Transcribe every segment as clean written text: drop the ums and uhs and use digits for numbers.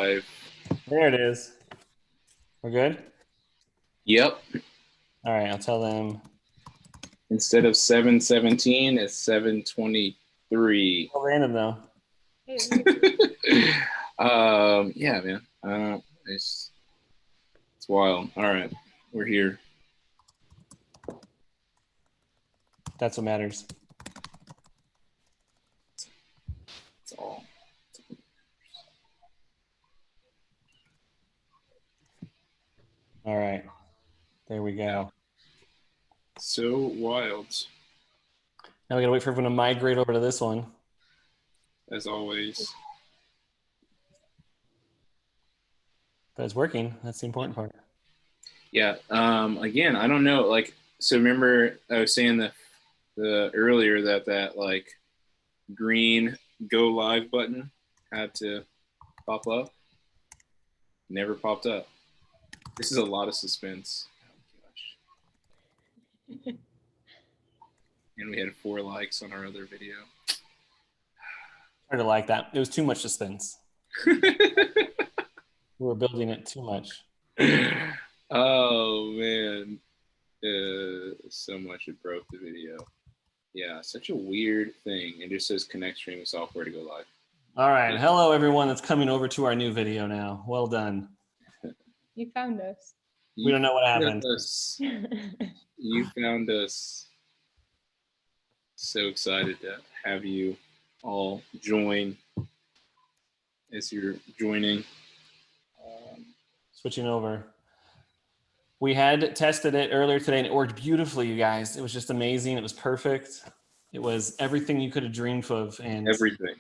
live. There it is. We're good? Yep. All right, I'll tell them. Instead of 7:17, it's 7:23. Random though. Yeah, man. It's wild. All right, we're here. That's what matters. It's all. All right. There we go. So wild. Now we gotta wait for everyone to migrate over to this one. As always. But it's working. That's the important part. Yeah. Again, I don't know. Like, so remember I was saying the earlier that like green go live button had to pop up. Never popped up. This is a lot of suspense. Oh gosh. And we had 4 likes on our other video. Hard to like that. It was too much suspense. We were building it too much. Oh man. So much it broke the video. Yeah, such a weird thing. It just says connect streaming software to go live. All right. Hello, everyone that's coming over to our new video now. Well done. You found us. We don't know what happened. You found us. So excited to have you all join as you're joining. Switching over. We had tested it earlier today and it worked beautifully, you guys. It was just amazing. It was perfect. It was everything you could have dreamed of. And everything.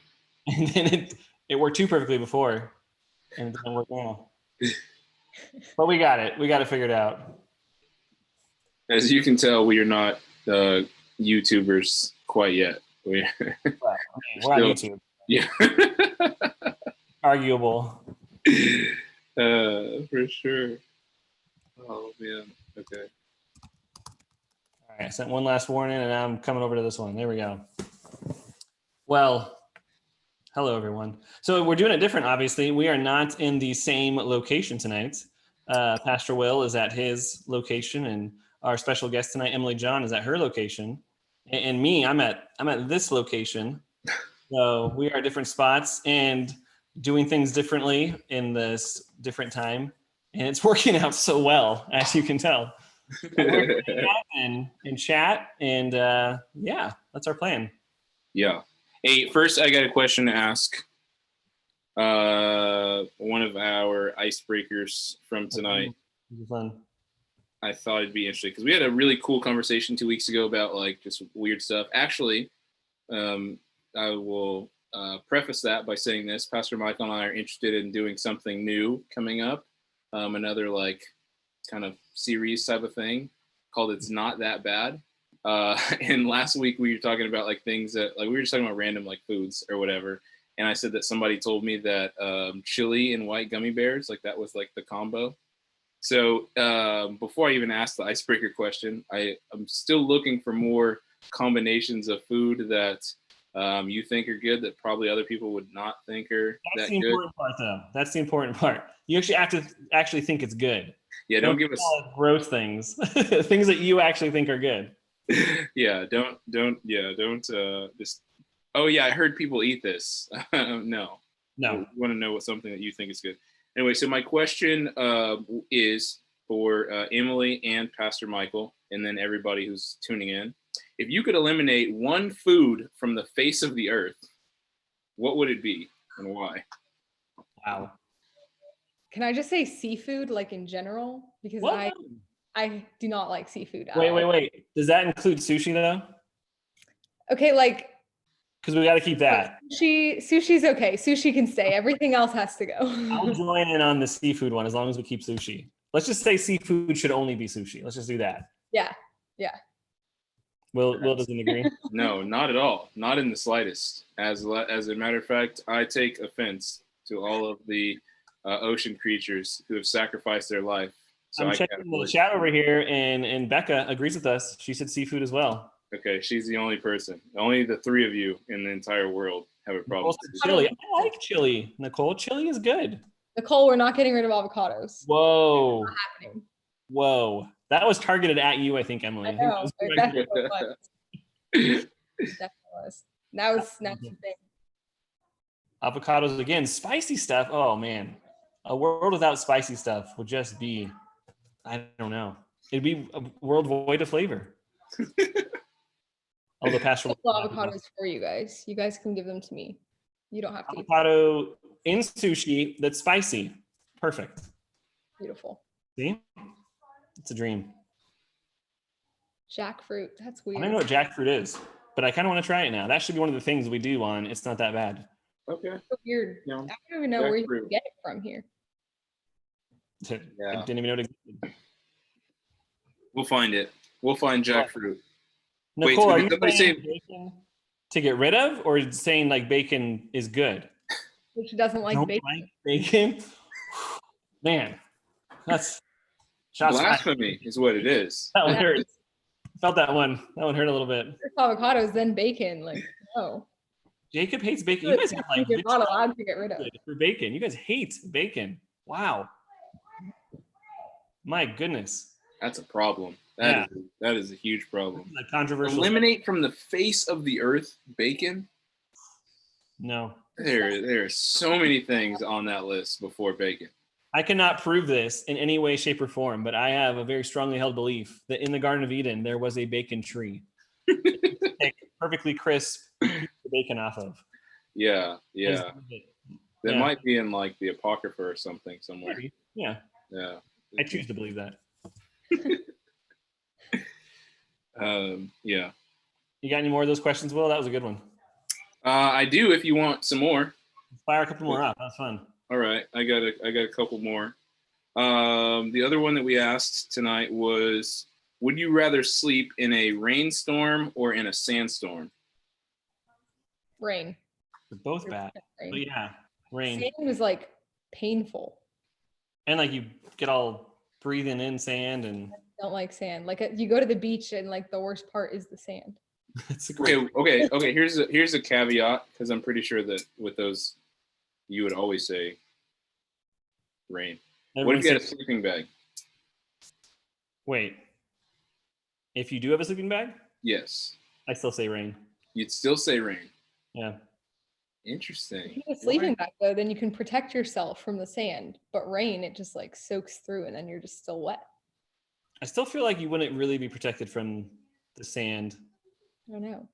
And then it worked too perfectly before and it didn't work now. But we got it. We got it figured out. As you can tell, we are not YouTubers quite yet. We're on YouTube. Yeah. Arguable. For sure. Oh man. Okay. All right. I sent one last warning and now I'm coming over to this one. There we go. Well, hello everyone. So we're doing it different, obviously. We are not in the same location tonight. Pastor Will is at his location and our special guest tonight, Emily John, is at her location. And me, I'm at this location. So we are at different spots and doing things differently in this different time. And it's working out so well, as you can tell. We're and chat and yeah, that's our plan. Yeah. Hey, first I got a question to ask. One of our icebreakers from tonight. Fun. I thought it'd be interesting because we had a really cool conversation 2 weeks ago about like just weird stuff. Actually, I will preface that by saying this. Pastor Michael and I are interested in doing something new coming up. Another like kind of series type of thing called It's Not That Bad. And last week we were talking about like things that like we were just talking about random like foods or whatever. And I said that somebody told me that chili and white gummy bears, like that was like the combo. So before I even ask the icebreaker question, I'm still looking for more combinations of food that you think are good that probably other people would not think are That's that the good. Important part, though. That's the important part. You actually have to actually think it's good. Yeah, don't give us gross things. Things that you actually think are good. Yeah, don't just. Oh yeah, I heard people eat this. No. We want to know what something that you think is good. Anyway, so my question is for Emily and Pastor Michael, and then everybody who's tuning in. If you could eliminate one food from the face of the earth, what would it be and why? Wow. Can I just say seafood, like in general? Because I do not like seafood at all. Wait. Does that include sushi though? Okay, like. Because we got to keep that. Sushi's okay. Sushi can stay. Everything else has to go. I'll join in on the seafood one as long as we keep sushi. Let's just say seafood should only be sushi. Let's just do that. Yeah. Will doesn't agree? No, not at all. Not in the slightest. As a matter of fact, I take offense to all of the ocean creatures who have sacrificed their life. So I'm checking the chat over here, and Becca agrees with us. She said seafood as well. Okay, she's the only person. Only the 3 of you in the entire world have a problem. Chili. I like chili. Nicole, chili is good. Nicole, we're not getting rid of avocados. Whoa. Not happening. Whoa. That was targeted at you, I think, Emily. I know. It definitely was. It definitely was. Now it's the thing. Avocados again. Spicy stuff. Oh man. A world without spicy stuff would just be, I don't know. It'd be a world void of flavor. Although Pastor avocados for you guys. You guys can give them to me. You don't have to. Avocado in sushi that's spicy. Perfect. Beautiful. See? It's a dream. Jackfruit. That's weird. I don't know what jackfruit is, but I kind of want to try it now. That should be one of the things we do on It's Not That Bad. Okay. So weird. Yeah. I don't even know where you can get it from here. I didn't even know it existed. We'll find it. We'll find jackfruit. Nicole, are you saying bacon to get rid of, or saying like bacon is good? Which doesn't like bacon. Like bacon? Man, that's blasphemy is what it is. That one hurt. Felt that one. That one hurt a little bit. First avocados, then bacon. Like, no. Jacob hates bacon. You guys have like you're not allowed to get rid of for bacon. You guys hate bacon. Wow. My goodness. That's a problem. That is a huge problem. Like controversial. Eliminate from the face of the earth bacon. No. There are so many things on that list before bacon. I cannot prove this in any way, shape, or form, but I have a very strongly held belief that in the Garden of Eden there was a bacon tree. Perfectly crisp bacon off of. Yeah. That might be in like the Apocrypha or something somewhere. Maybe. Yeah. I choose to believe that. Yeah. You got any more of those questions, Will? That was a good one. I do. If you want some more, fire a couple more up. That's fun. All right, I got a couple more. The other one that we asked tonight was, would you rather sleep in a rainstorm or in a sandstorm? Rain. They're both bad. But yeah, rain. Sand was like painful. And like you get all breathing in sand and. I don't like sand. Like you go to the beach and like the worst part is the sand. That's a great. Okay. Here's a caveat, because I'm pretty sure that with those, you would always say rain. What if you had a sleeping bag? Wait. If you do have a sleeping bag? Yes. I still say rain. You'd still say rain. Yeah. Interesting. If you have a sleeping bag though, then you can protect yourself from the sand. But rain, it just like soaks through and then you're just still wet. I still feel like you wouldn't really be protected from the sand. I don't know.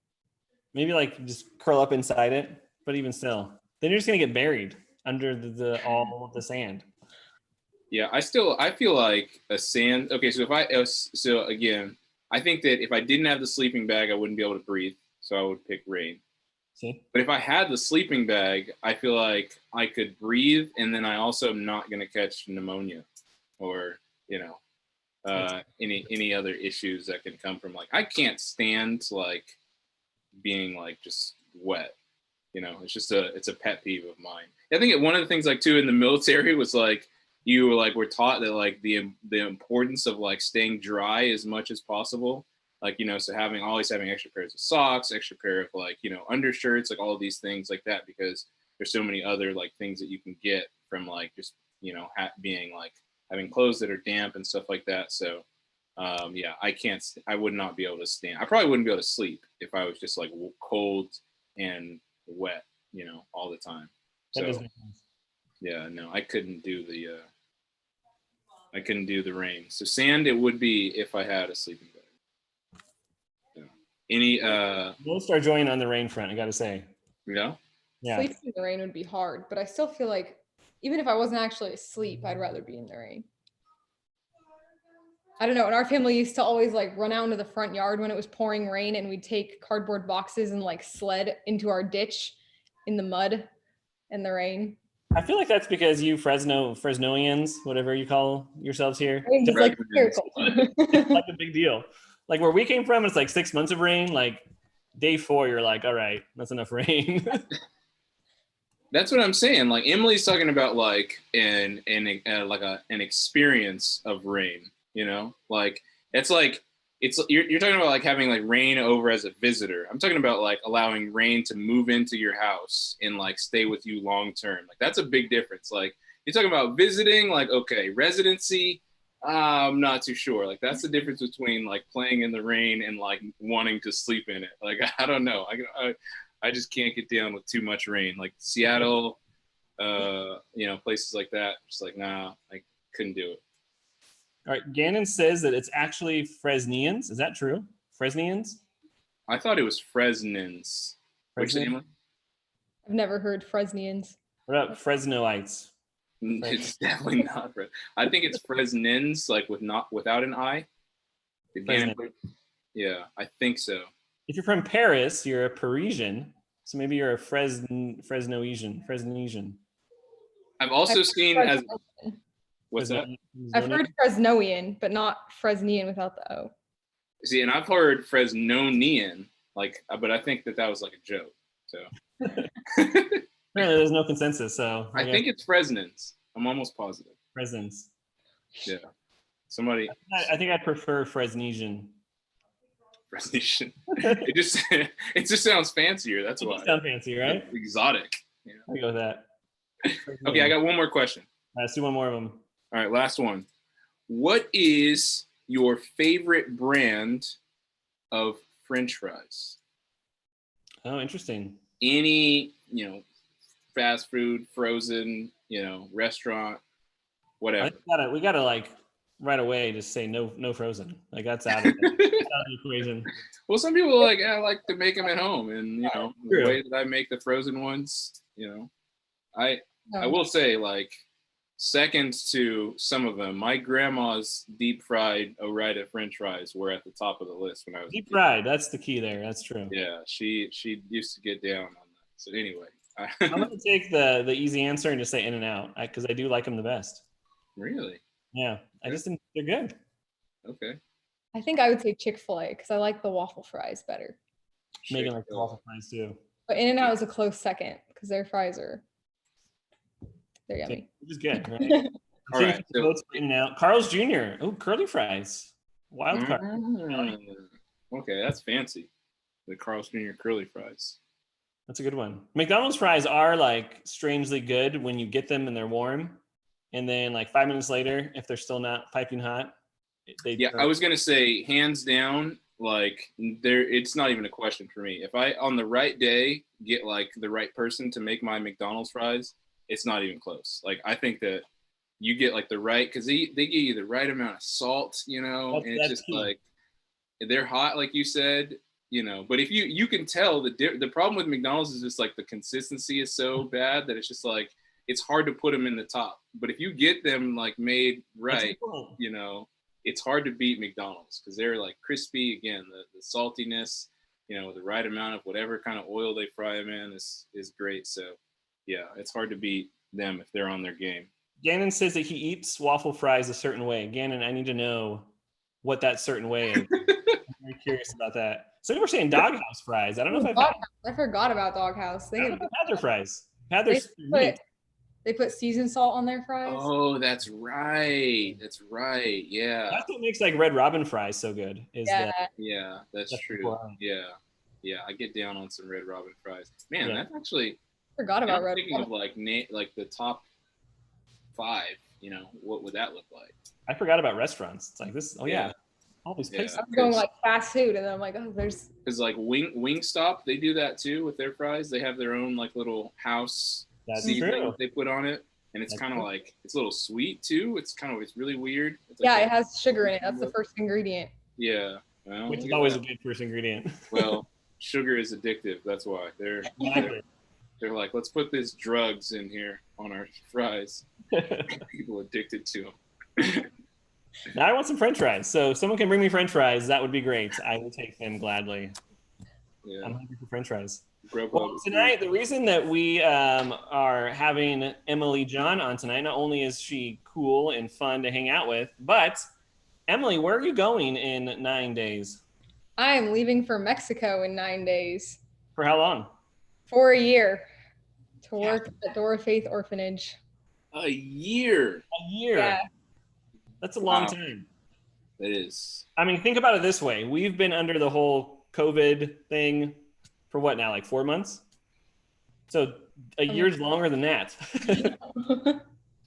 Maybe like just curl up inside it, but even still, then you're just gonna get buried under the all of the sand. Yeah, I feel like a sand. Okay, so again, I think that if I didn't have the sleeping bag, I wouldn't be able to breathe. So I would pick rain. See? But if I had the sleeping bag, I feel like I could breathe, and then I also am not gonna catch pneumonia, or any other issues that can come from, like, I can't stand like being like just wet. It's a pet peeve of mine. I think one of the things like too in the military was like you were taught that like the importance of like staying dry as much as possible. Like, so always having extra pairs of socks, extra pair of like, undershirts, like all of these things like that, because there's so many other like things that you can get from like just, being like having clothes that are damp and stuff like that. So I would not be able to stand. I probably wouldn't be able to sleep if I was just like cold and wet, all the time. So yeah, no, I couldn't do the rain. So sand it would be if I had a sleeping bag. We'll start joining on the rain front, I gotta say. Yeah. Sleeping in the rain would be hard, but I still feel like even if I wasn't actually asleep, I'd rather be in the rain. I don't know. And our family used to always like run out into the front yard when it was pouring rain, and we'd take cardboard boxes and like sled into our ditch in the mud and the rain. I feel like that's because you Fresnoians, whatever you call yourselves here, it's like like a big deal. Like where we came from, it's like 6 months of rain. Like day 4, you're like, all right, that's enough rain. That's what I'm saying. Like Emily's talking about like an experience of rain. Like you're talking about like having like rain over as a visitor. I'm talking about like allowing rain to move into your house and like stay with you long term. Like that's a big difference. Like you're talking about visiting, like, okay, residency, I'm not too sure. Like, that's the difference between like playing in the rain and like wanting to sleep in it. Like, I don't know. I just can't get down with too much rain. Like Seattle, places like that. Just like, nah, I couldn't do it. All right. Gannon says that it's actually Fresnians. Is that true? Fresnians? I thought it was Fresnans. What'd you say, Emily? I've never heard Fresnians. What about Fresnoites? It's definitely not. I think it's Fresnans, like without an I. Yeah, I think so. If you're from Paris, you're a Parisian. So maybe you're a Fresnoisian. I've also seen as what's that? I've heard Fresnoian, but not Fresnian without the O. See, and I've heard Fresnonian, like, but I think that was like a joke. So apparently, there's no consensus. So I think it's Fresnans. I'm almost positive. Fresnans. Yeah. Somebody. I think I prefer Fresnesian. Fresnesian. it just sounds fancier. That's why. It sounds fancy, right? Exotic. Yeah. I'll go with that. Okay, I got one more question. Let's do one more of them. All right, last one. What is your favorite brand of French fries? Oh, interesting. Any, fast food, frozen, restaurant, whatever. We gotta like right away just say no frozen. Like that's out of the equation. Well, some people are like, I like to make them at home, and the way that I make the frozen ones, I will say, like, second to some of them, my grandma's deep fried Ore-Ida French fries were at the top of the list when I was deep fried. That's the key there. That's true. Yeah, she used to get down on that. So anyway, I'm gonna take the easy answer and just say In-N-Out because I do like them the best. Really? Yeah, I just think they're good. Okay. I think I would say Chick-fil-A because I like the waffle fries better. Megan likes the waffle fries too. But In-N-Out is a close second because their fries they're yummy. Which is good, right? All right. So, In-N-Out. Carl's Jr. Oh, curly fries. Wild card. Okay, that's fancy. The Carl's Jr. curly fries. That's a good one. McDonald's fries are like strangely good when you get them and they're warm. And then like 5 minutes later, if they're still not piping hot, I was gonna say hands down, like it's not even a question for me. If I on the right day get like the right person to make my McDonald's fries, it's not even close. Like I think that you get like the right because they give you the right amount of salt, and it's just key. Like they're hot, like you said, But if you can tell the problem with McDonald's is just like the consistency is so bad that it's just like it's hard to put them in the top. But if you get them like made right, it's hard to beat McDonald's because they're like crispy. Again, the saltiness, the right amount of whatever kind of oil they fry them in is great. So yeah, it's hard to beat them if they're on their game. Gannon says that he eats waffle fries a certain way. Gannon, I need to know what that certain way is. I'm very curious about that. So we're saying Doghouse fries. I don't know if I forgot about Doghouse. I've had their fries. They put seasoned salt on their fries. Oh, that's right. That's right. Yeah. That's what makes like Red Robin fries so good. That's true. Yeah. I get down on some Red Robin fries. Man, that's actually. Forgot about Red Robin. Of like the top 5. What would that look like? I forgot about restaurants. It's like this. Oh yeah. All these places. I'm going like fast food, and then I'm like, oh, there's. Because like Wingstop, they do that too with their fries. They have their own like little house. That's true. They put on it, and it's kind of like it's a little sweet too. It's really weird. It's like it has sugar in it. That's the first ingredient. Yeah, well, which is always a good first ingredient. Well, sugar is addictive. That's why they're like, let's put these drugs in here on our fries. People addicted to them. Now I want some French fries. So if someone can bring me French fries, that would be great. I will take them gladly. Yeah, I'm hungry for French fries. Well, tonight, the reason that we are having Emily John on tonight, not only is she cool and fun to hang out with, but Emily, where are you going in 9 days? I am leaving for Mexico in 9 days. For how long? For a year. To work at Dora Faith Orphanage. A year? A year. Yeah. That's a long time. It is. I mean, think about it this way. We've been under the whole COVID thing for what now, like 4 months? So a year's longer than that.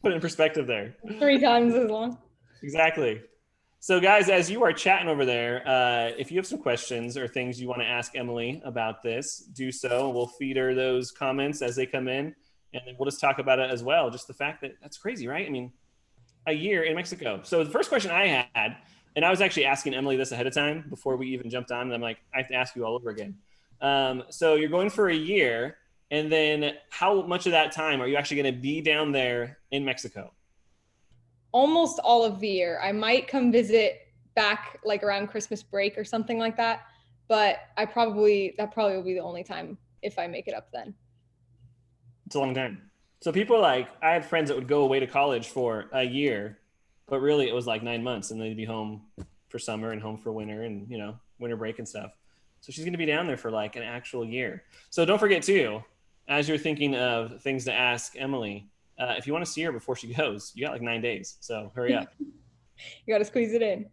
Put it in perspective there. 3 times as long. Exactly. So, guys, as you are chatting over there, if you have some questions or things you want to ask Emily about this, do so. We'll feed her those comments as they come in, and then we'll just talk about it as well. Just the fact that that's crazy, right? I mean, a year in Mexico. So the first question I had, and I was actually asking Emily this ahead of time before we even jumped on, and I'm like, I have to ask you all over again. So you're going for a year, and then how much of that time are you actually going to be down there in Mexico? Almost all of the year. I might come visit back like around Christmas break or something like that, but that probably will be the only time if I make it up then. It's a long time. So people are like, I had friends that would go away to college for a year, but really it was like 9 months, and they'd be home for summer and home for winter and, you know, winter break and stuff. So she's going to be down there for like an actual year. So don't forget too, as you're thinking of things to ask Emily, if you want to see her before she goes, you got like 9 days. So hurry up. You got to squeeze it in.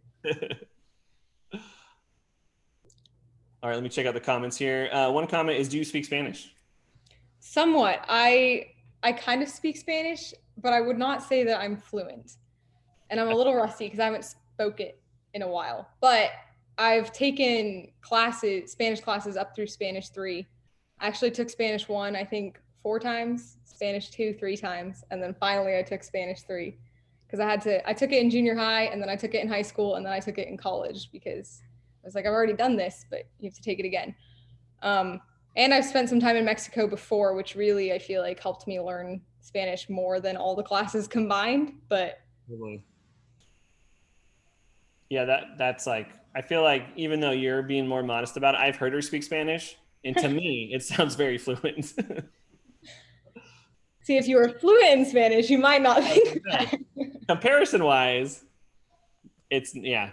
All right, let me check out the comments here. One comment is, do you speak Spanish? Somewhat. I kind of speak Spanish, but I would not say that I'm fluent. And I'm a little rusty because I haven't spoke it in a while. But I've taken classes, Spanish classes up through Spanish 3. I actually took Spanish 1, I think 4 times, Spanish 2, 3 times, and then finally I took Spanish 3 because I took it in junior high, and then I took it in high school, and then I took it in college because I was like, I've already done this, but you have to take it again. And I've spent some time in Mexico before, which really I feel like helped me learn Spanish more than all the classes combined. But yeah, that's like, I feel like even though you're being more modest about it, I've heard her speak Spanish, and to me, it sounds very fluent. See, if you were fluent in Spanish, you might not think that. Comparison-wise, it's, yeah.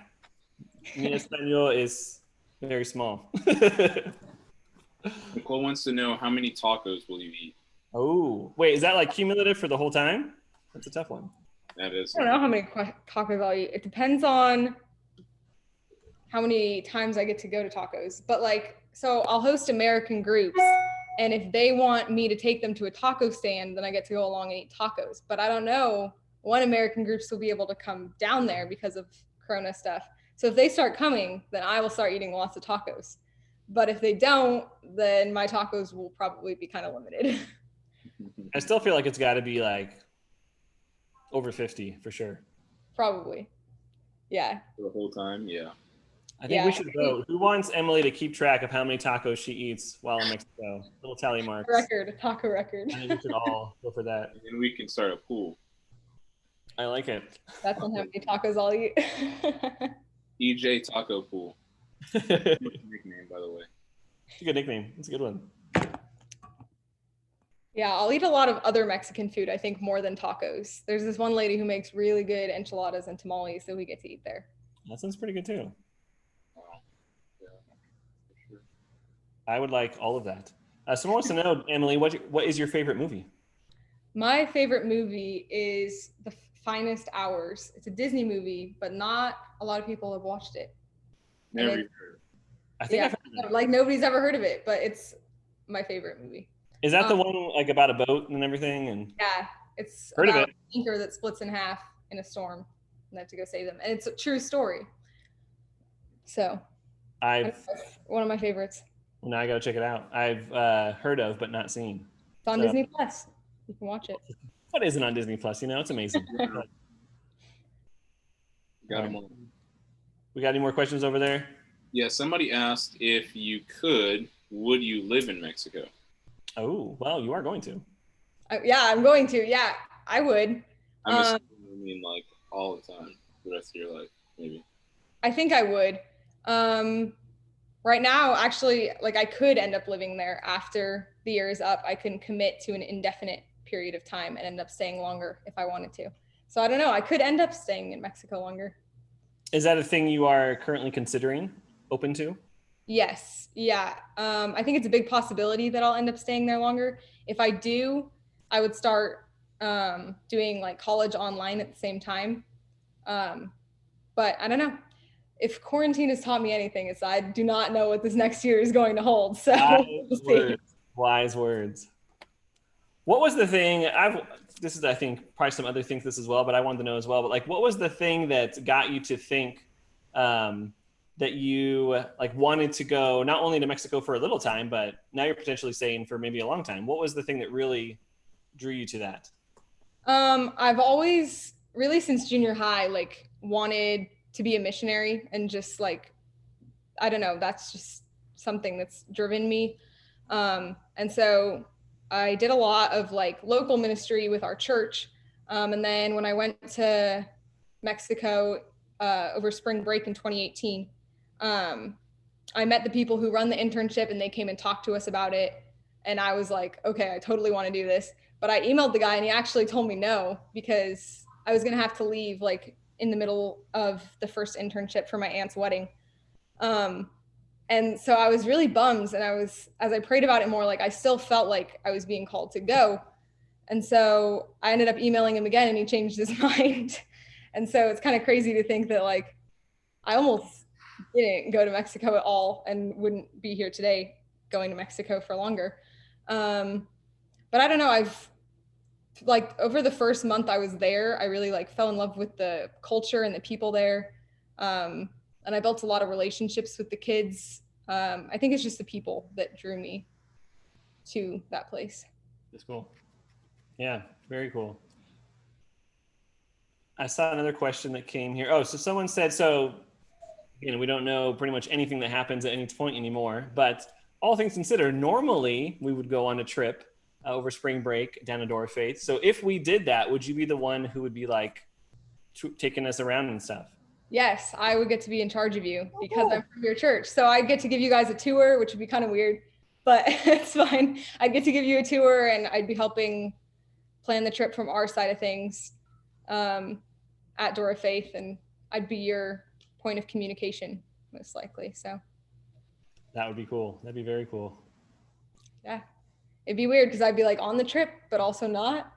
Mi español is very small. Nicole wants to know, how many tacos will you eat? Oh, wait, is that like cumulative for the whole time? That's a tough one. That is. I don't know how many tacos I'll eat. It depends on how many times I get to go to tacos. But like, so I'll host American groups, and if they want me to take them to a taco stand, then I get to go along and eat tacos. But I don't know when American groups will be able to come down there because of Corona stuff. So if they start coming, then I will start eating lots of tacos. But if they don't, then my tacos will probably be kind of limited. I still feel like it's got to be like over 50 for sure. Probably. Yeah. For the whole time, yeah. I think we should vote. Who wants Emily to keep track of how many tacos she eats while in Mexico? Little tally marks. Taco record. I think we should all go for that. And we can start a pool. I like it. That's on how many tacos I'll eat. EJ Taco Pool. Nickname, by the way. It's a good nickname. It's a good one. Yeah, I'll eat a lot of other Mexican food, I think, more than tacos. There's this one lady who makes really good enchiladas and tamales, so we get to eat there. That sounds pretty good too. Wow. Yeah, for sure. I would like all of that. Someone wants to know, Emily, what is your favorite movie? My favorite movie is The Finest Hours. It's a Disney movie, but not a lot of people have watched it. Never heard. I think I've heard of it. Like nobody's ever heard of it, but it's my favorite movie. Is that the one like about a boat and everything? And yeah, it's heard about of it. an anchor that splits in half in a storm, and they have to go save them. And it's a true story. So, one of my favorites. Now I gotta check it out. I've heard of but not seen. It's on Disney Plus. You can watch it. What isn't on Disney Plus? You know, it's amazing. Got them all. We got any more questions over there? Yeah, somebody asked if you could, would you live in Mexico? Oh, well, you are going to. Yeah, I'm going to. Yeah, I would. I'm assuming you mean like all the time, the rest of your life, maybe. I think I would. Right now, actually, like I could end up living there after the year is up. I can commit to an indefinite period of time and end up staying longer if I wanted to. So I don't know. I could end up staying in Mexico longer. Is that a thing you are currently considering, open to? Yes. Yeah. I think it's a big possibility that I'll end up staying there longer. If I do, I would start doing like college online at the same time. But I don't know. If quarantine has taught me anything, it's I do not know what this next year is going to hold. So Wise words. What was the thing? This is, I think, probably some other things this as well, but I wanted to know as well. But like, what was the thing that got you to think that you like wanted to go not only to Mexico for a little time, but now you're potentially staying for maybe a long time? What was the thing that really drew you to that? I've always really since junior high, like wanted to be a missionary and just like, I don't know, that's just something that's driven me. And so I did a lot of like local ministry with our church. And then when I went to Mexico over spring break in 2018, I met the people who run the internship and they came and talked to us about it. And I was like, okay, I totally want to do this. But I emailed the guy and he actually told me no, because I was going to have to leave like in the middle of the first internship for my aunt's wedding. And so I was really bummed. And as I prayed about it more, like I still felt like I was being called to go. And so I ended up emailing him again and he changed his mind. And so it's kind of crazy to think that like I almost didn't go to Mexico at all and wouldn't be here today going to Mexico for longer. But I don't know, I've like over the first month I was there, I really like fell in love with the culture and the people there. And I built a lot of relationships with the kids. I think it's just the people that drew me to that place. That's cool. Yeah, very cool. I saw another question that came here. Oh, so someone said, so, you know, we don't know pretty much anything that happens at any point anymore, but all things considered, normally we would go on a trip over spring break down to Door of Faith. So if we did that, would you be the one who would be like taking us around and stuff? Yes, I would get to be in charge of you because I'm from your church. So I'd get to give you guys a tour, which would be kind of weird, but it's fine. I'd get to give you a tour and I'd be helping plan the trip from our side of things at Door of Faith. And I'd be your point of communication, most likely. So that would be cool. That'd be very cool. Yeah. It'd be weird because I'd be like on the trip, but also not.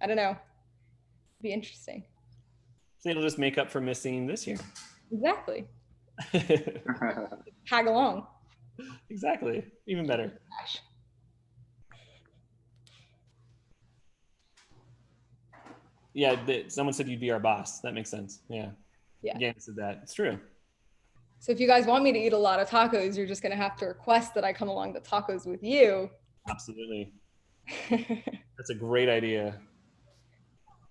I don't know. It'd be interesting. So it'll just make up for missing this year. Exactly. Tag along. Exactly. Even better. Yeah, someone said you'd be our boss. That makes sense. Yeah. Yeah. Again, said that. It's true. So if you guys want me to eat a lot of tacos, you're just going to have to request that I come along to tacos with you. Absolutely. That's a great idea.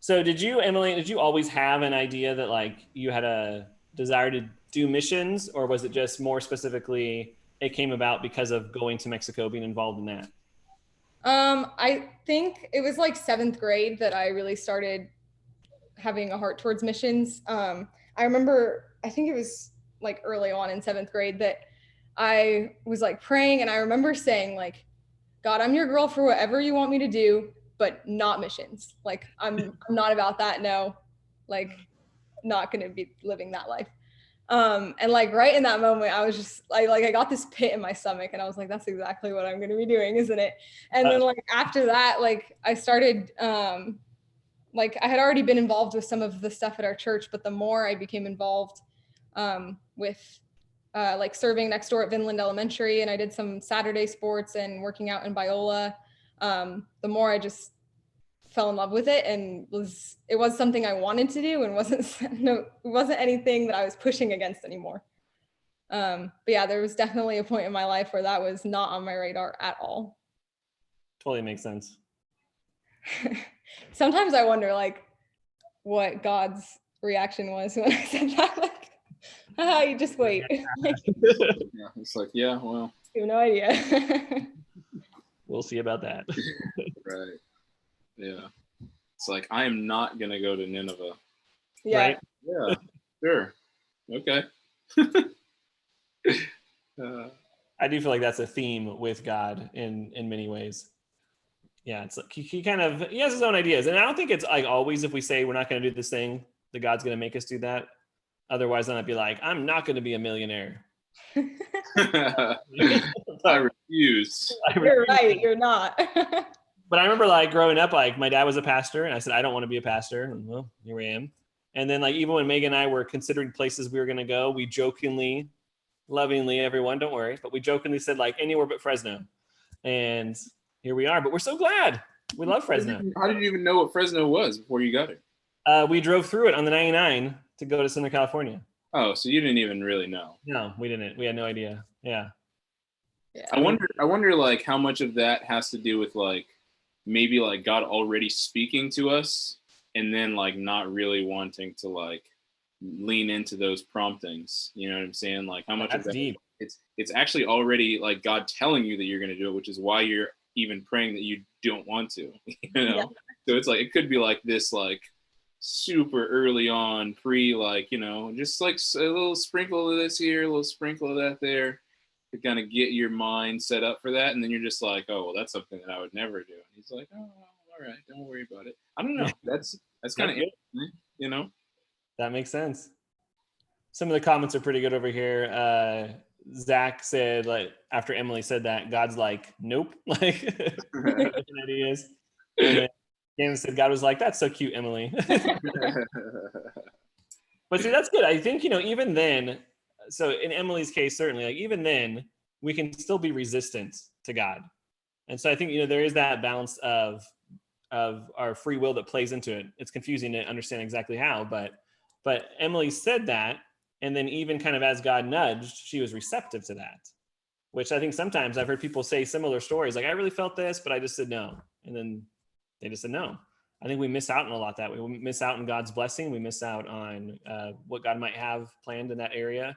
So Emily, did you always have an idea that like you had a desire to do missions, or was it just more specifically it came about because of going to Mexico, being involved in that? I think it was like 7th grade that I really started having a heart towards missions. I remember, I think it was like early on in 7th grade that I was like praying, and I remember saying like, God, I'm your girl for whatever you want me to do, but not missions. Like I'm not about that. No, like not going to be living that life. And like right in that moment, I was just like I got this pit in my stomach and I was like, that's exactly what I'm going to be doing, isn't it? And then like after that, like I started, like I had already been involved with some of the stuff at our church, but the more I became involved with like serving next door at Vinland Elementary, and I did some Saturday sports and working out in Biola, the more I just fell in love with it, and it was something I wanted to do, and it wasn't anything that I was pushing against anymore. But yeah, there was definitely a point in my life where that was not on my radar at all. Totally makes sense. Sometimes I wonder like what God's reaction was when I said that. Like, you just wait. Yeah, it's like, yeah, well, I have no idea. We'll see about that. Right. Yeah. It's like, I am not going to go to Nineveh. Yeah. Right? Yeah. Sure. Okay. I do feel like that's a theme with God in many ways. Yeah, it's like he has his own ideas, and I don't think it's like always if we say we're not going to do this thing, that God's going to make us do that. Otherwise, then I'd be like, I'm not going to be a millionaire. I refuse. You're right. You're not. But I remember like growing up, like my dad was a pastor, and I said I don't want to be a pastor, and well, here I am. And then like even when Megan and I were considering places we were going to go, we jokingly, lovingly, everyone, don't worry, but we jokingly said like anywhere but Fresno, and here we are. But we're so glad. We love Fresno. How did you even know what Fresno was before you got it? We drove through it on the 99 to go to Southern California. Oh, so you didn't even really know. No, we didn't. We had no idea. Yeah. I wonder like how much of that has to do with like maybe like God already speaking to us and then like not really wanting to like lean into those promptings. You know what I'm saying? Like how much That's of that deep. it's actually already like God telling you that you're going to do it, which is why you're even praying that you don't want to. You know, Yeah. so it's like it could be like this like super early on pre like you know just like a little sprinkle of this here, a little sprinkle of that there to kind of get your mind set up for that, and then you're just like, oh well, that's something that I would never do. And he's like, oh, all right, don't worry about it. I don't know. That's kind of interesting, you know. That makes sense. Some of the comments are pretty good over here. Zach said, like, after Emily said that, God's like, nope, like different ideas. And then Candace said, God was like, that's so cute, Emily. But see, that's good. I think, you know, even then, so in Emily's case, certainly, like even then, we can still be resistant to God. And so I think, you know, there is that balance of our free will that plays into it. It's confusing to understand exactly how, but Emily said that, and then even kind of as God nudged, she was receptive to that, which I think sometimes I've heard people say similar stories, like I really felt this, but I just said no, and then they just said no. I think we miss out on a lot that way. We miss out on God's blessing. We miss out on what God might have planned in that area.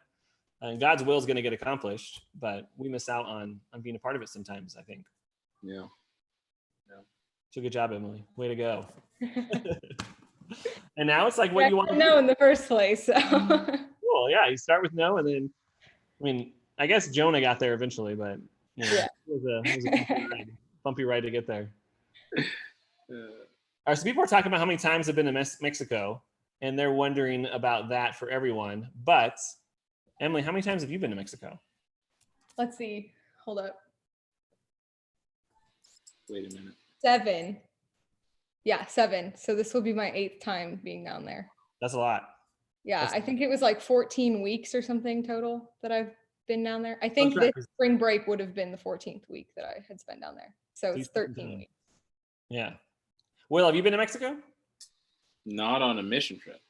And God's will is going to get accomplished, but we miss out on being a part of it sometimes, I think. Yeah. So good job, Emily. Way to go. And now it's like what you want to know do. in the first place. So. Cool. Yeah, you start with no, and then, I mean, I guess Jonah got there eventually, but you know, it was a bumpy ride to get there. All right, so people are talking about how many times they've been to Mexico, and they're wondering about that for everyone. But Emily, how many times have you been to Mexico? Let's see. Hold up. Wait a minute. 7. Yeah, 7. So this will be my 8th time being down there. That's a lot. Yeah, I think it was like 14 weeks or something total that I've been down there. I think this spring break would have been the 14th week that I had spent down there. So it's 13 weeks. Yeah. Will, have you been to Mexico? Not on a mission trip.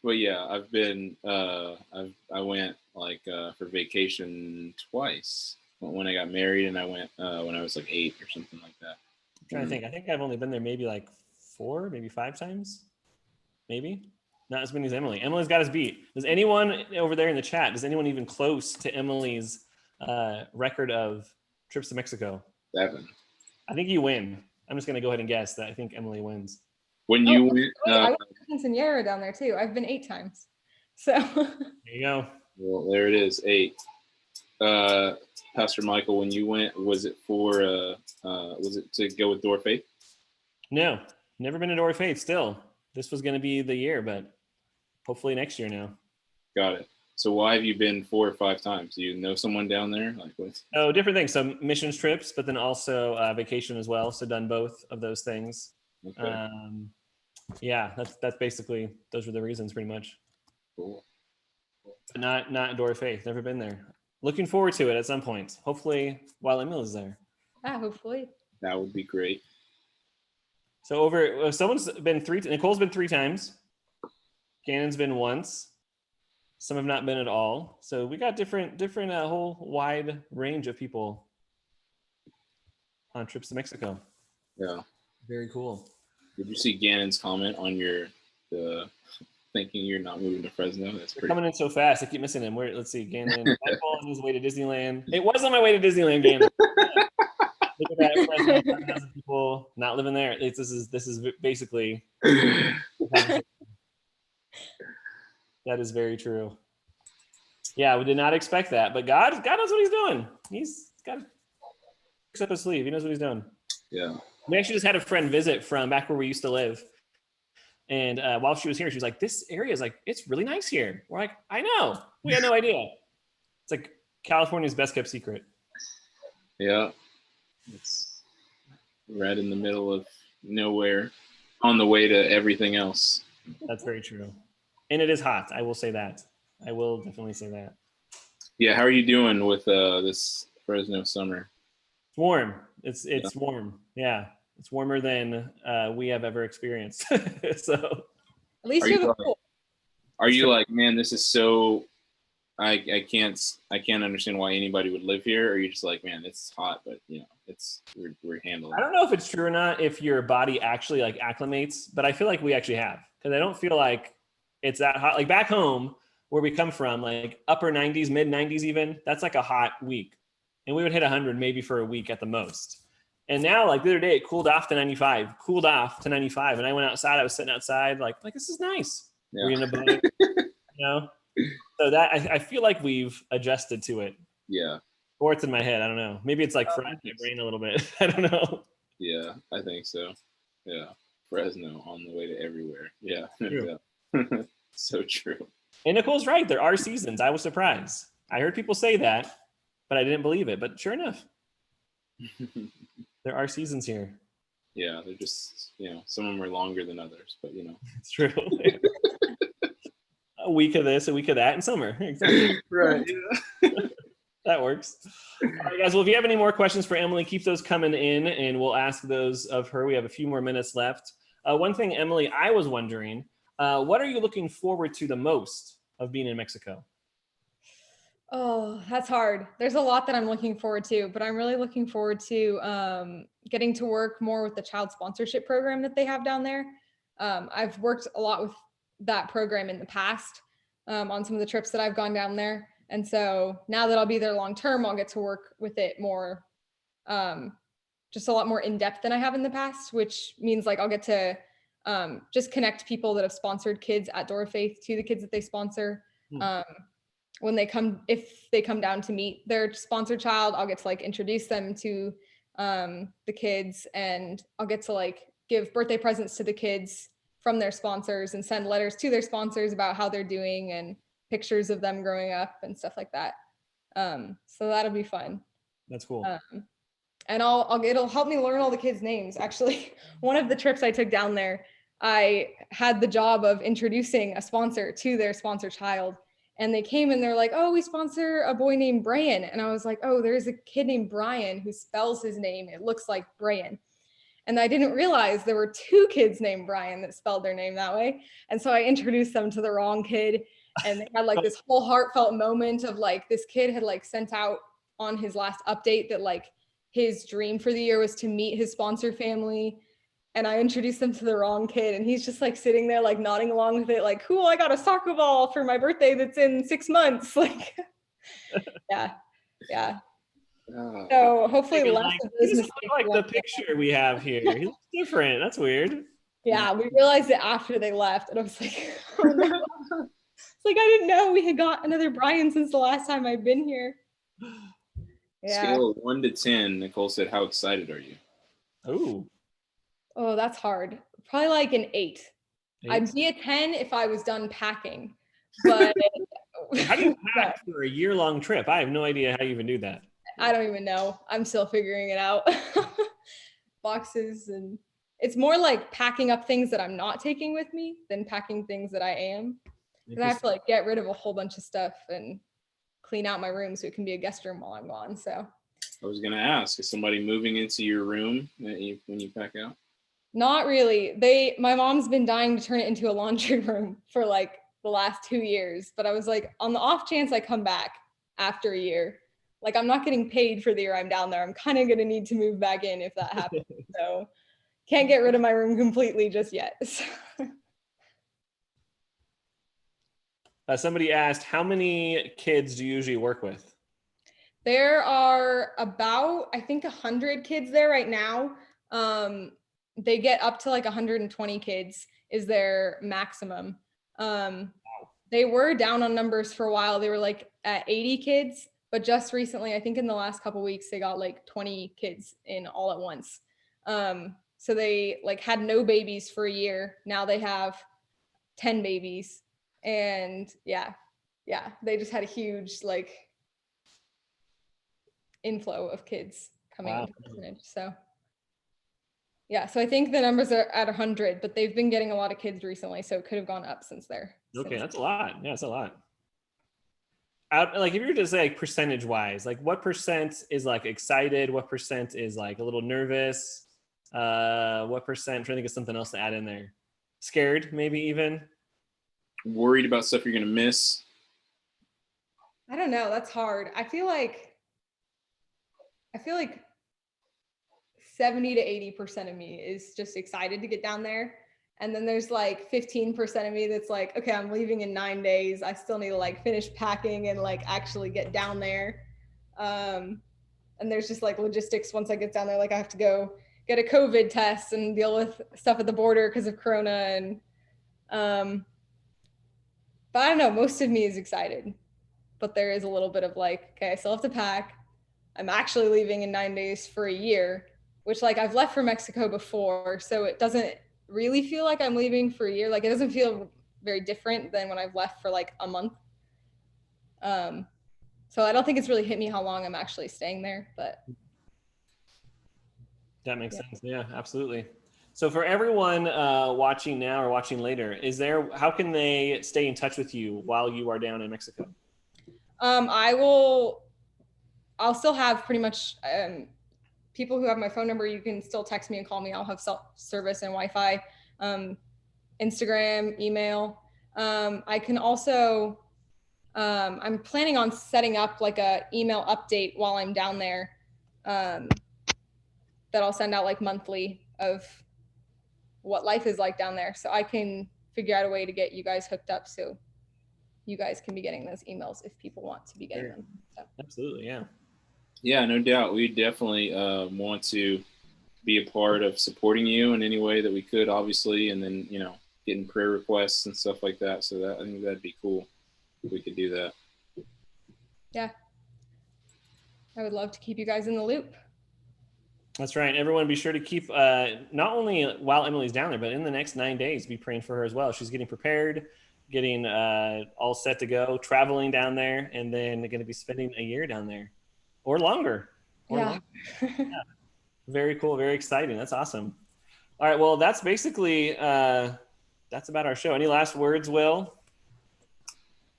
But yeah, I've been I went like for vacation twice. When I got married, and I went when I was like 8 or something like that. I'm trying to think. I think I've only been there maybe like 4, maybe 5 times. Maybe. Not as many as Emily. Emily's got us beat. Does anyone over there in the chat, does anyone even close to Emily's record of trips to Mexico? 7. I think you win. I'm just going to go ahead and guess that I think Emily wins. When you went, I went to Quinceañera down there too. I've been 8 times. So there you go. Well, there it is, 8. Pastor Michael, when you went, was it to go with Door of Faith? No, never been to Door of Faith. Still, this was going to be the year, but hopefully next year now. Got it. So why have you been 4 or 5 times? Do you know someone down there? Like what? Oh, different things. So missions trips, but then also vacation as well. So done both of those things. Okay. Yeah, that's basically, those were the reasons pretty much. Cool. But not Door of Faith. Never been there. Looking forward to it at some point. Hopefully while Emily's there. Hopefully. That would be great. So someone's been 3. Nicole's been 3 times. Gannon's been once. Some have not been at all. So we got different whole wide range of people on trips to Mexico. Yeah. Very cool. Did you see Gannon's comment on your thinking you're not moving to Fresno? That's pretty coming in so fast. I keep missing him. Let's see, Gannon. Michael on his way to Disneyland. It was on my way to Disneyland, Gannon. Look at that, Fresno, 7,000 people not living there. This is basically. That is very true. Yeah, we did not expect that, but God knows what He's doing. He's got tricks up his sleeve. He knows what He's doing. Yeah. We actually just had a friend visit from back where we used to live. And while she was here, she was like, this area is like, it's really nice here. We're like, I know. We had no idea. It's like California's best kept secret. Yeah. It's right in the middle of nowhere on the way to everything else. That's very true. And it is hot. I will say that. I will definitely say that. Yeah. How are you doing with this Fresno summer? It's warm. It's warm. Yeah, it's warmer than we have ever experienced. So At least Are you you have a like, pool. are you like, man, this is so I can't understand why anybody would live here, or you're just like, man, it's hot, but we're handling I don't know if it's true or not if your body actually like acclimates, but I feel like we actually have, because I don't feel like it's that hot. Like back home where we come from, like upper 90s, mid 90s even, that's like a hot week. And we would hit 100 maybe for a week at the most. And now, like the other day, it cooled off to 95, and I went outside. I was sitting outside, like this is nice. Yeah. Reading a book, you know. So that I feel like we've adjusted to it. Yeah. Or it's in my head. I don't know. Maybe it's like fried my brain a little bit. I don't know. Yeah, I think so. Yeah. Fresno on the way to everywhere. Yeah. True. Yeah. So true. And Nicole's right. There are seasons. I was surprised. I heard people say that, but I didn't believe it. But sure enough, there are seasons here. Yeah, they're just, some of them are longer than others, but It's true. A week of this, a week of that, in summer. Exactly. Right. Yeah. That works. All right, guys. Well, if you have any more questions for Emily, keep those coming in, and we'll ask those of her. We have a few more minutes left. One thing, Emily, I was wondering, what are you looking forward to the most of being in Mexico? Oh, that's hard. There's a lot that I'm looking forward to, but I'm really looking forward to getting to work more with the child sponsorship program that they have down there. I've worked a lot with that program in the past on some of the trips that I've gone down there. And so now that I'll be there long term, I'll get to work with it more, just a lot more in depth than I have in the past, which means like I'll get to just connect people that have sponsored kids at Door of Faith to the kids that they sponsor. When if they come down to meet their sponsored child, I'll get to like introduce them to the kids, and I'll get to like give birthday presents to the kids from their sponsors and send letters to their sponsors about how they're doing and pictures of them growing up and stuff like that. So that'll be fun. That's cool. And it'll help me learn all the kids' names. Actually, one of the trips I took down there, I had the job of introducing a sponsor to their sponsor child. And they came and they're like, oh, we sponsor a boy named Brian. And I was like, oh, there's a kid named Brian who spells his name. It looks like Brian. And I didn't realize there were two kids named Brian that spelled their name that way. And so I introduced them to the wrong kid. And they had like this whole heartfelt moment of like, this kid had like sent out on his last update that like his dream for the year was to meet his sponsor family. And I introduced them to the wrong kid, and he's just like sitting there like nodding along with it, like, cool, I got a soccer ball for my birthday that's in 6 months. Like, yeah. So hopefully less of those mistakes. Like the picture we have here. He looks different. That's weird. Yeah, we realized it after they left, and I was like, oh no. It's like, I didn't know we had got another Brian since the last time I've been here. Yeah. Scale of 1 to 10, Nicole said, how excited are you? Oh, that's hard. Probably like an 8. I'd be a 10 if I was done packing. But how do you pack for a year-long trip? I have no idea how you even do that. I don't even know. I'm still figuring it out. Boxes, and it's more like packing up things that I'm not taking with me than packing things that I am. Because I have to like get rid of a whole bunch of stuff and clean out my room so it can be a guest room while I'm gone. So I was gonna ask, is somebody moving into your room when you pack out? Not really. My mom's been dying to turn it into a laundry room for like the last 2 years. But I was like, on the off chance I come back after a year, like I'm not getting paid for the year I'm down there. I'm kind of going to need to move back in if that happens. So can't get rid of my room completely just yet. Somebody asked, how many kids do you usually work with? There are about, I think 100 kids there right now. They get up to like 120 kids is their maximum. They were down on numbers for a while. They were like at 80 kids, but just recently, I think in the last couple of weeks, they got like 20 kids in all at once. So they like had no babies for a year. Now they have 10 babies. And yeah, they just had a huge like inflow of kids coming into the orphanage. So yeah, so I think the numbers are at 100, but they've been getting a lot of kids recently, so it could have gone up since there. Okay, that's a lot. Yeah, that's a lot. out, like if you were to say like percentage wise, like what percent is like excited, what percent is like a little nervous, what percent, I'm trying to think of something else to add in there, scared maybe even? Worried about stuff you're gonna miss? I don't know. That's hard. I feel like 70 to 80% of me is just excited to get down there. And then there's like 15% of me that's like, okay, I'm leaving in 9 days. I still need to like finish packing and like actually get down there. And there's just like logistics once I get down there. Like I have to go get a COVID test and deal with stuff at the border because of Corona. And but I don't know, most of me is excited. But there is a little bit of like, okay, I still have to pack. I'm actually leaving in 9 days for a year, which like I've left for Mexico before. So it doesn't really feel like I'm leaving for a year. Like it doesn't feel very different than when I've left for like a month. So I don't think it's really hit me how long I'm actually staying there, but That makes sense. Yeah, absolutely. So for everyone watching now or watching later, how can they stay in touch with you while you are down in Mexico? I'll still have pretty much people who have my phone number. You can still text me and call me. I'll have service and Wi-Fi, Instagram, email. I can also, I'm planning on setting up like a email update while I'm down there that I'll send out like monthly of what life is like down there. So I can figure out a way to get you guys hooked up so you guys can be getting those emails if people want to be getting them. So. Absolutely, yeah. Yeah, no doubt. We definitely want to be a part of supporting you in any way that we could, obviously, and then, getting prayer requests and stuff like that. So I think that'd be cool if we could do that. Yeah. I would love to keep you guys in the loop. That's right. Everyone be sure to keep, not only while Emily's down there, but in the next 9 days, be praying for her as well. She's getting prepared, getting all set to go, traveling down there, and then going to be spending a year down there or longer. Yeah. Very cool. Very exciting. That's awesome. All right. Well, that's basically, that's about our show. Any last words, Will?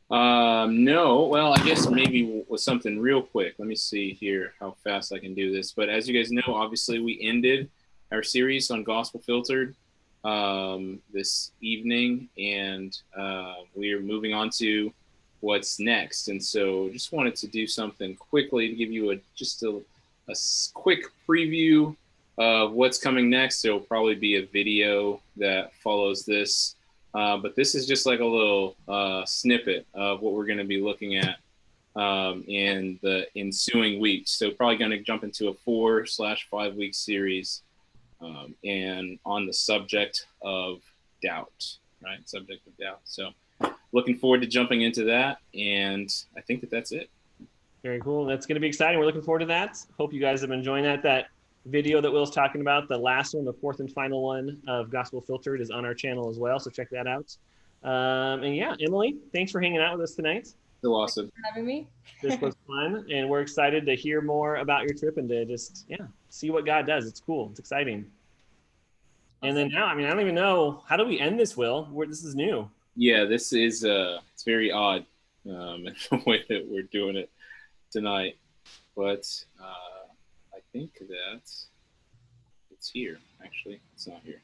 No. Well, I guess maybe with something real quick. Let me see here how fast I can do this. But as you guys know, obviously we ended our series on Gospel Filtered this evening, and we are moving on to what's next. And so just wanted to do something quickly to give you just a quick preview of what's coming next. There'll probably be a video that follows this. But this is just like a little snippet of what we're going to be looking at in the ensuing weeks. So probably going to jump into a 4/5 week series and on the subject of doubt, right? Subject of doubt. So looking forward to jumping into that. And I think that's it. Very cool. That's going to be exciting. We're looking forward to that. Hope you guys have been enjoying that video that Will's talking about, the last one, the fourth and final one of Gospel Filtered, is on our channel as well. So check that out. And yeah, Emily, thanks for hanging out with us tonight. So awesome. Thanks for having me. This was fun, and we're excited to hear more about your trip and to just see what God does. It's cool. It's exciting. Awesome. And then now, I don't even know, how do we end this, Will? This is new. Yeah, this is it's very odd in the way that we're doing it tonight, but I think that it's here. Actually, it's not here.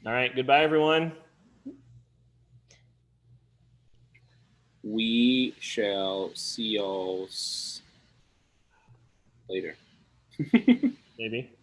All right. Goodbye, everyone. We shall see y'all later. Maybe.